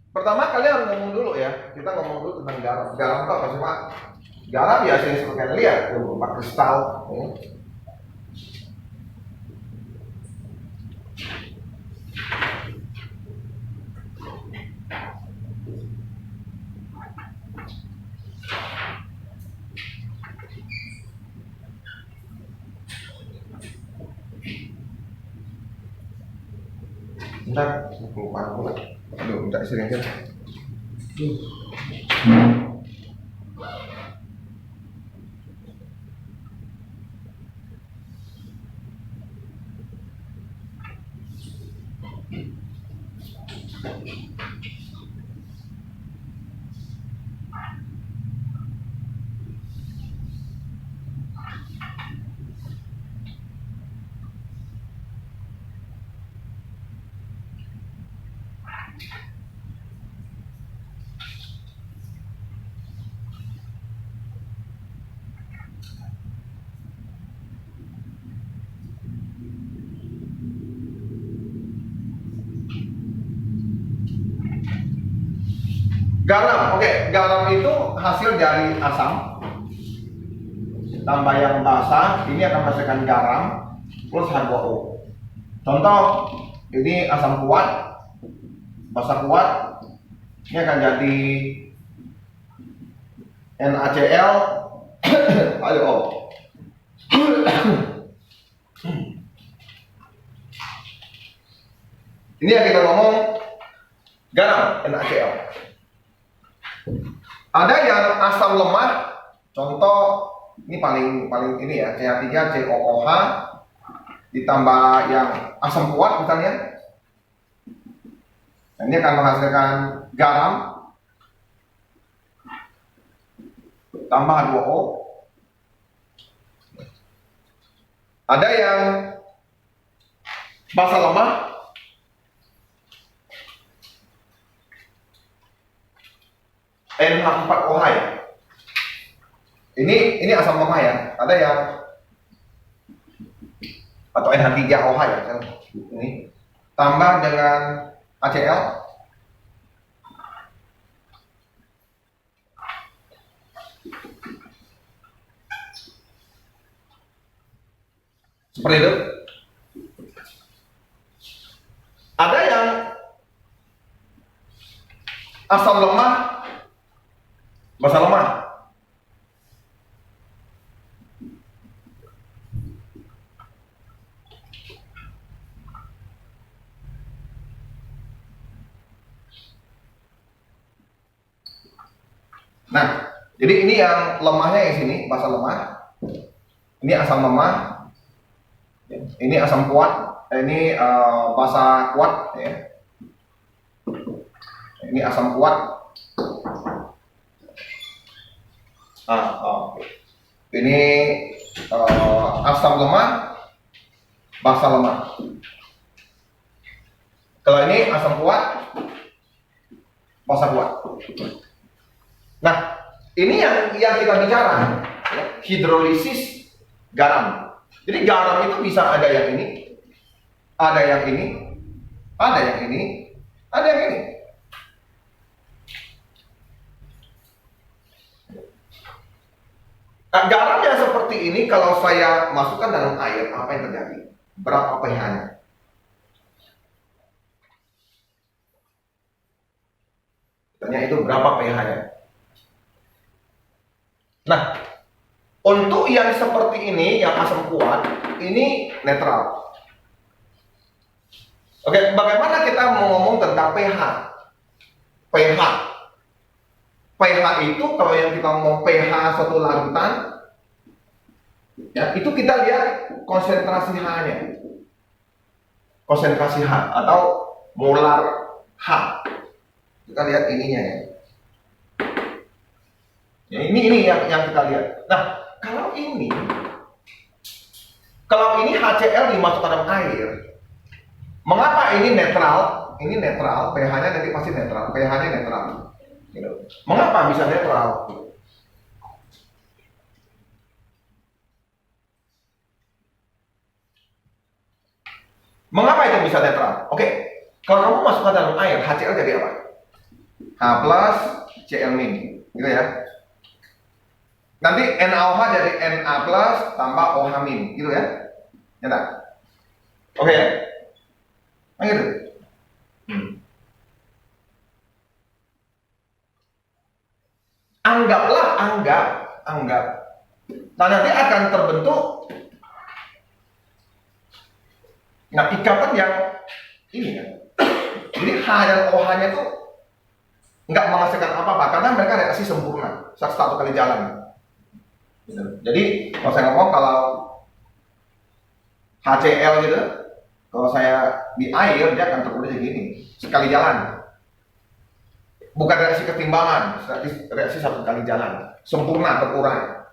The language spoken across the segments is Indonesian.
Pertama kalian harus ngomong dulu ya. Kita ngomong dulu tentang garam. Garam itu apa sih Pak? Garam biasanya seperti kalian lihat, berupa kristal. Ya. Bentar, lupa aku lah. Aduh, minta istri aja. Garam, oke, garam itu hasil dari asam tambah yang basah, ini akan menghasilkan garam plus H2O. Contoh, ini asam kuat, basah kuat, ini akan jadi NaCl, ayo. Ini yang kita ngomong garam, NaCl. Ada yang asam lemah, contoh ini paling ini ya, CH3COOH ditambah yang asam kuat misalnya. Ini akan menghasilkan garam tambah H2O. Ada yang basa lemah, NH4OH ya. Ini asam lemah ya. Ada yang atau NH3OH ya. Ini tambah dengan HCl. Seperti itu. Ada yang asam lemah, basa lemah. Nah, jadi ini yang lemahnya yang sini, basa lemah. Ini asam lemah. Ini asam kuat. Ini basa kuat. Ya. Ini asam kuat. Ini asam lemah, basa lemah. Kalau ini asam kuat, basa kuat. Nah, ini yang kita bicara, ya, hidrolisis garam. Jadi garam itu bisa ada yang ini, ada yang ini, ada yang ini, ada yang ini. Nah, garam yang seperti ini kalau saya masukkan dalam air, apa yang terjadi? Berapa pH-nya? Tanya itu berapa pH-nya? Nah, untuk yang seperti ini, yang asam kuat, ini netral. Oke, bagaimana kita mau ngomong tentang pH? pH. pH itu kalau yang kita ngomong pH suatu larutan, ya itu kita lihat konsentrasi H-nya, konsentrasi H atau molar H. Kita lihat ininya ya. Ya, ini yang kita lihat. Nah, kalau ini HCl dimasukkan dalam air, mengapa ini netral? Ini netral, pH-nya nanti pasti netral, pH-nya netral. Gitu. Mengapa bisa netral? Mengapa itu bisa netral? Oke, kalau kamu masukkan dalam air, HCl jadi apa? H plus Cl min, gitu ya. Nanti NaOH jadi Na plus tambah OH min, gitu ya. Ya tak? Oke ya? Nah gitu. Anggap. Nah nanti akan terbentuk ikatan yang ini kan. Jadi H dan OH-nya tuh nggak menghasilkan apa-apa karena mereka reaksi sempurna satu kali jalan. Jadi kalau saya ngomong kalau HCl gitu, kalau saya di air dia akan terurai segini sekali jalan. Bukan reaksi ketimbangan, reaksi satu kali jalan, sempurna terurai.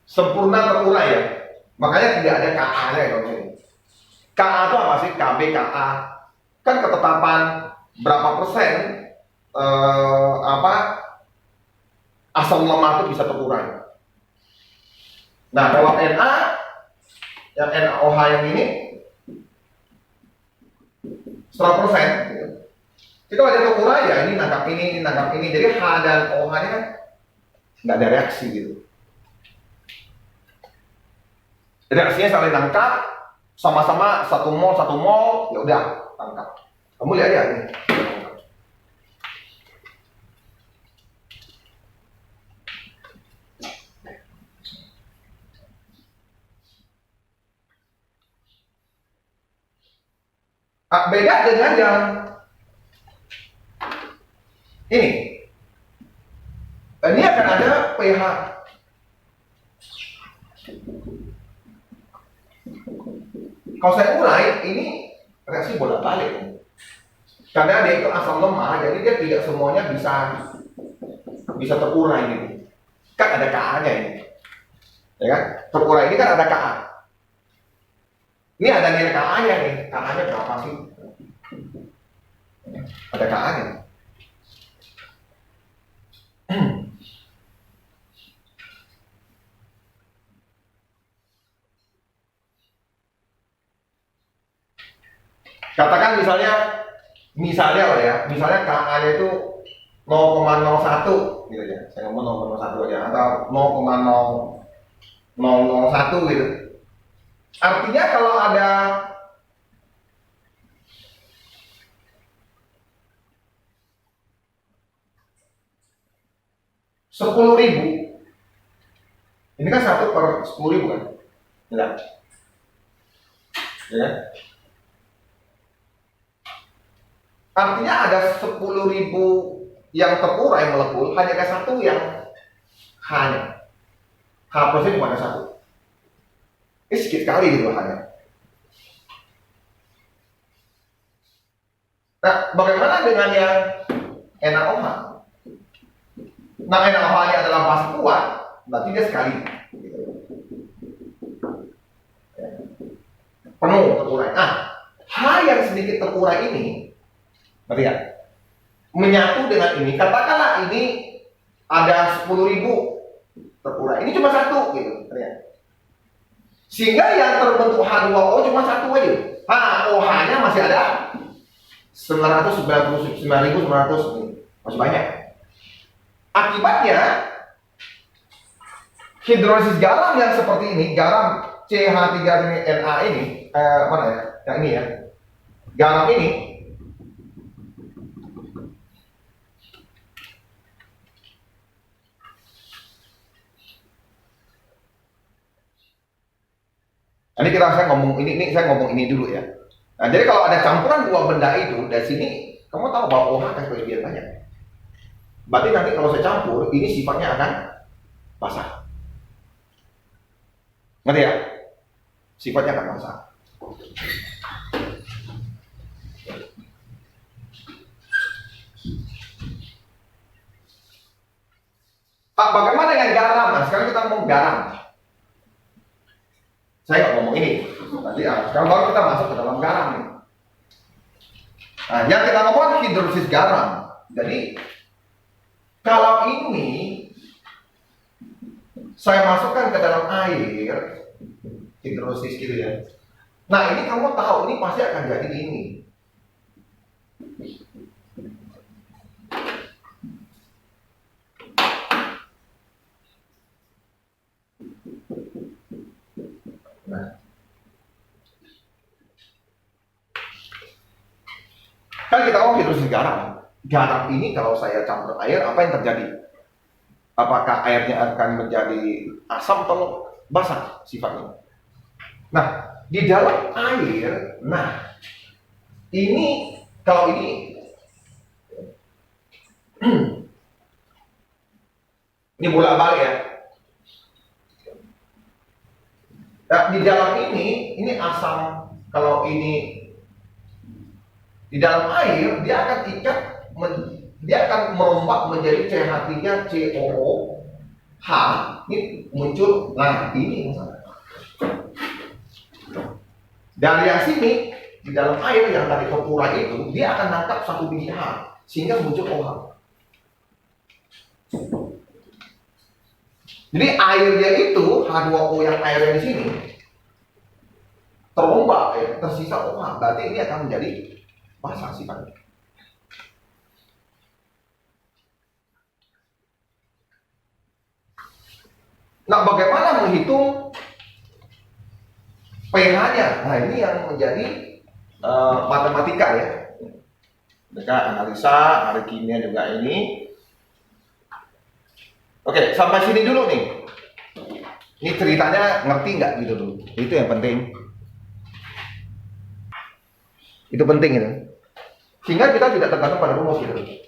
Sempurna terurai ya. Makanya tidak ada Ka-nya ya kalau ini. Ka itu apa sih? Kb, Ka. Kan ketetapan berapa persen asam lemak itu bisa terurai. Nah, kalau Na yang NaOH yang ini 100%. Gitu. Jadi kalau ada terurai ya ini nangkap ini. Jadi H dan OH-nya kan nggak ada reaksi gitu. Reaksinya saling nangkap, sama-sama 1 mol, ya udah tangkap. Kamu lihat ya ini. Beda dengan yang ini akan ada pH. Kalau saya urai, ini reaksi bolak-balik. Karena dia itu asam lemah, jadi dia tidak semuanya bisa terurai gitu. Kan ada Ka-nya ini. Ya kan? Terurai ini kan ada Ka. Ini ada nilai Ka-nya nih. Ka-nya berapa sih? Ada Ka-nya. Katakan misalnya Ka-nya itu 0,01 gitu ya. Saya ngomong 0,01 aja atau 0,0001 gitu. Artinya kalau ada $10.000, ini kan 1/10.000 kan? Enggak. Ya. Artinya ada 10.000 yang terurai molekul, hanya ada 1 yang H-nya. H plusnya cuma ada 1. Ini sedikit sekali gitu H-nya. Nah, bagaimana dengan yang NaOH? Nah, NaOH-nya adalah masih kuat, berarti dia sekali. Penuh terurai. H yang sedikit terurai ini, berarti ya, menyatu dengan ini, katakanlah ini ada 10.000 terurai, ini cuma 1 gitu, ternyata. Sehingga yang terbentuk H2O cuma 1 aja. OH-nya masih ada 999.900, masih banyak. Akibatnya hidrolisis garam yang seperti ini, garam CH3Na ini, mana ya? Yang ini ya, garam ini saya ngomong ini dulu ya. Nah, jadi kalau ada campuran 2 benda itu dari sini, kamu tahu bahwa OH akan kelebihan banyak. Berarti nanti kalau saya campur, ini sifatnya akan basah. Ngerti ya? Sifatnya akan basah. Bagaimana dengan garam? Nah, sekarang kita ngomong garam. Saya nggak ngomong ini. Nanti sekarang baru kita masuk ke dalam garam nih. Nah, yang kita ngomong hidrolisis garam. Jadi kalau ini saya masukkan ke dalam air, hidrolisis gitu ya. Nah, ini kamu tahu ini pasti akan jadi ini. Nah, kan kita mau hidrosis garam. Garam ini kalau saya campur air, apa yang terjadi? Apakah airnya akan menjadi asam atau basa sifatnya? Nah, di dalam air, ini kalau ini bolak-balik ya. Nah, di dalam ini asam. Kalau ini di dalam air, dia akan dia akan merombak menjadi CH3 COOH. Ini muncul. Nah, ini masalah. Dari yang sini, di dalam air yang tadi terkurai itu, dia akan nangkap satu biji H, sehingga muncul OH. Jadi airnya itu, H2O yang airnya di sini, terombak, tersisa OH. Berarti ini akan menjadi basa sifatnya. Nah, bagaimana menghitung pH-nya? Nah, ini yang menjadi matematika ya. Mereka analisa, hari kimia juga ini. Oke, sampai sini dulu nih. Ini ceritanya ngerti nggak gitu dulu? Itu yang penting. Itu penting itu. Sehingga kita tidak tergantung pada rumus gitu.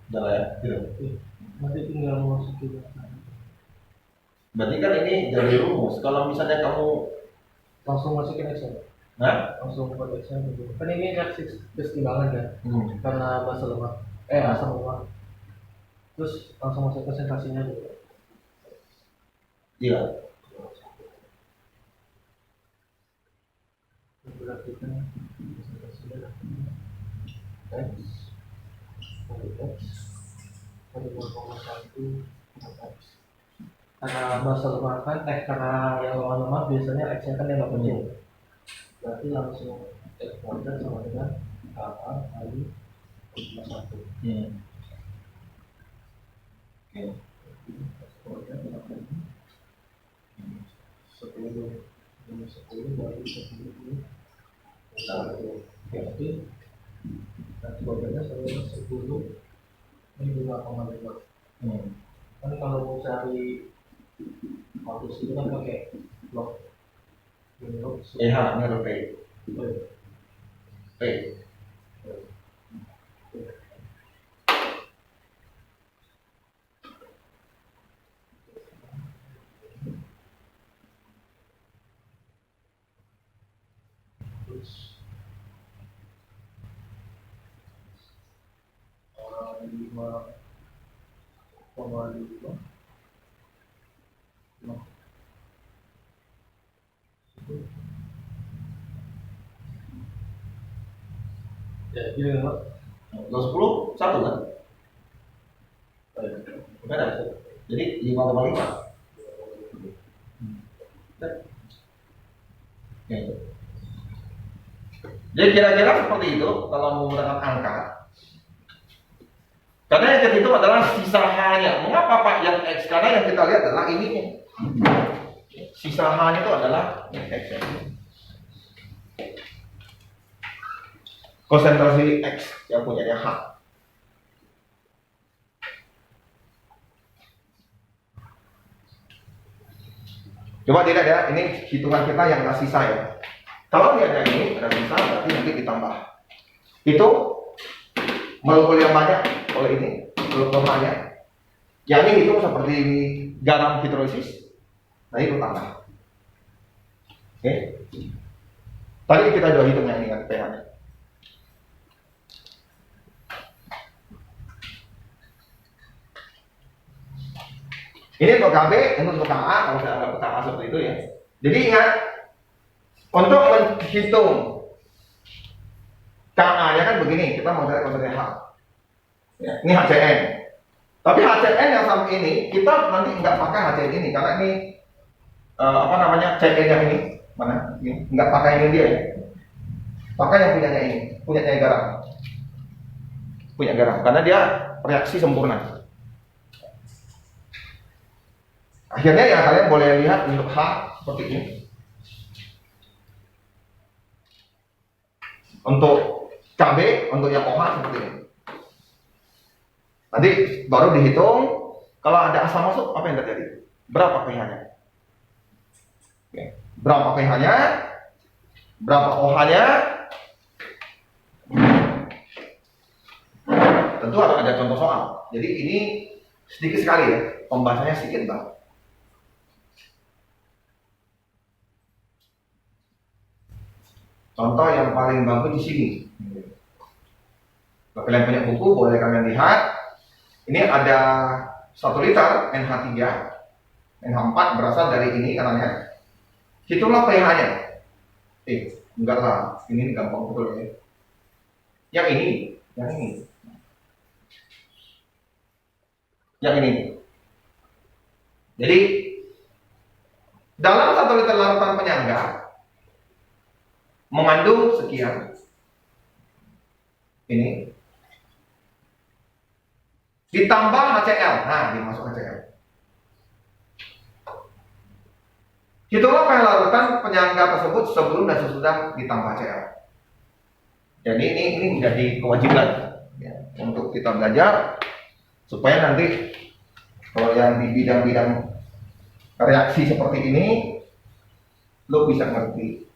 Udah lah ya, gitu. Nanti tinggal masukin. Berarti kan ini jadi rumus. Kalau misalnya kamu Langsung masukin Excel. Langsung buat Excel gitu. Kan ini reaksi kesetimbangan kan. Karena basa lemak, asam lemak. Terus langsung masuk konsentrasinya gitu. Iya. Berarti kan konsentrasinya X kali X kali 2,1 X. Karena basa lemak kan, karena yang lemak biasanya X-nya kan yang kecil. Berarti langsung X kuadrat sama dengan KA kali 1. Oke. X kuadrat sama dengan 10 minus 10 baru 10. Berarti X kuadratnya sama dengan 10 ini 2,5. Kan kalau mau cari modus itu kan pakai log. Nero P. P. Terus 5,5 Ya, ini Pak. 10 1 kan? Beda. Jadi 5,5. Oke. Jadi kira-kira seperti itu kalau menggunakan angka. Karena yang ketiga adalah sisa H-nya. Mengapa Pak yang X? Karena yang kita lihat adalah ini. Sisa H-nya itu adalah X. Konsentrasi X yang punyanya H. Coba dilihat ya, ini hitungan kita yang ada sisa ya. Kalau dia ada ini, ada sisa, berarti nanti ditambah. Itu molekul yang banyak oleh ini, molekul banyak. Yang ini hitung seperti garam hidrolisis, nah itu tambah. Oke. Tadi kita sudah hitung yang ini kan pH-nya. Ini untuk KB, ini untuk KA, kalau saya anggap KA seperti itu ya. Jadi ingat, untuk menghitung KA-nya kan begini, kita mau cari konsentrasi H. Ya, ini HCN. Tapi HCN yang sama ini, kita nanti nggak pakai HCN ini, karena ini apa namanya, CN yang ini, mana? Ini nggak pakai ini dia ya. Pakai yang punyanya ini, punyanya garam. Punya garam, karena dia reaksi sempurna. Akhirnya ya kalian boleh lihat untuk H seperti ini. Untuk KB, untuk yang OH seperti ini. Nanti baru dihitung kalau ada asam masuk apa yang terjadi? Berapa pH-nya? Berapa pH-nya? Berapa OH-nya? Tentu harus ada contoh soal. Jadi ini sedikit sekali ya, pembahasannya sedikit banget. Contoh yang paling bagus di sini. Kalau kalian punya buku, boleh kalian lihat. Ini ada 1 liter NH3, NH4 berasal dari ini katanya. Hitunglah pH-nya. Enggak lah, ini gampang betul ya. Yang ini, yang ini. Jadi dalam 1 liter larutan penyangga mengandung sekian. Ini ditambah HCl. Nah, dimasuk HCl. Hitunglah pH larutan penyangga tersebut sebelum dan sesudah ditambah HCl. Jadi ini menjadi kewajiban ya, untuk kita belajar supaya nanti kalau yang di bidang-bidang reaksi seperti ini lo bisa ngerti.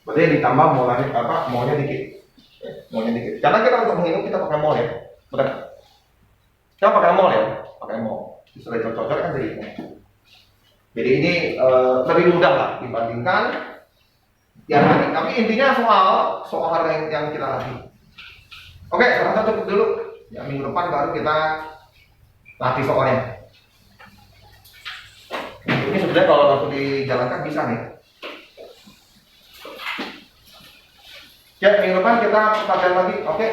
Berarti ditambah molnya dikit. Molnya dikit. Karena kita untuk menghitung kita pakai mol ya. Betul. Kita pakai mol ya, pakai mol. Setelah cocok-cocok kan jadi mol. Jadi ini lebih mudah lah dibandingkan yang tadi. Tapi intinya soal harga yang kita latih. Oke, sekarang cukup dulu. Ya, minggu depan baru kita latih soalnya. Ini sebenarnya kalau waktu dijalankan bisa nih. Ya, minggu depan kita pelajari lagi, oke?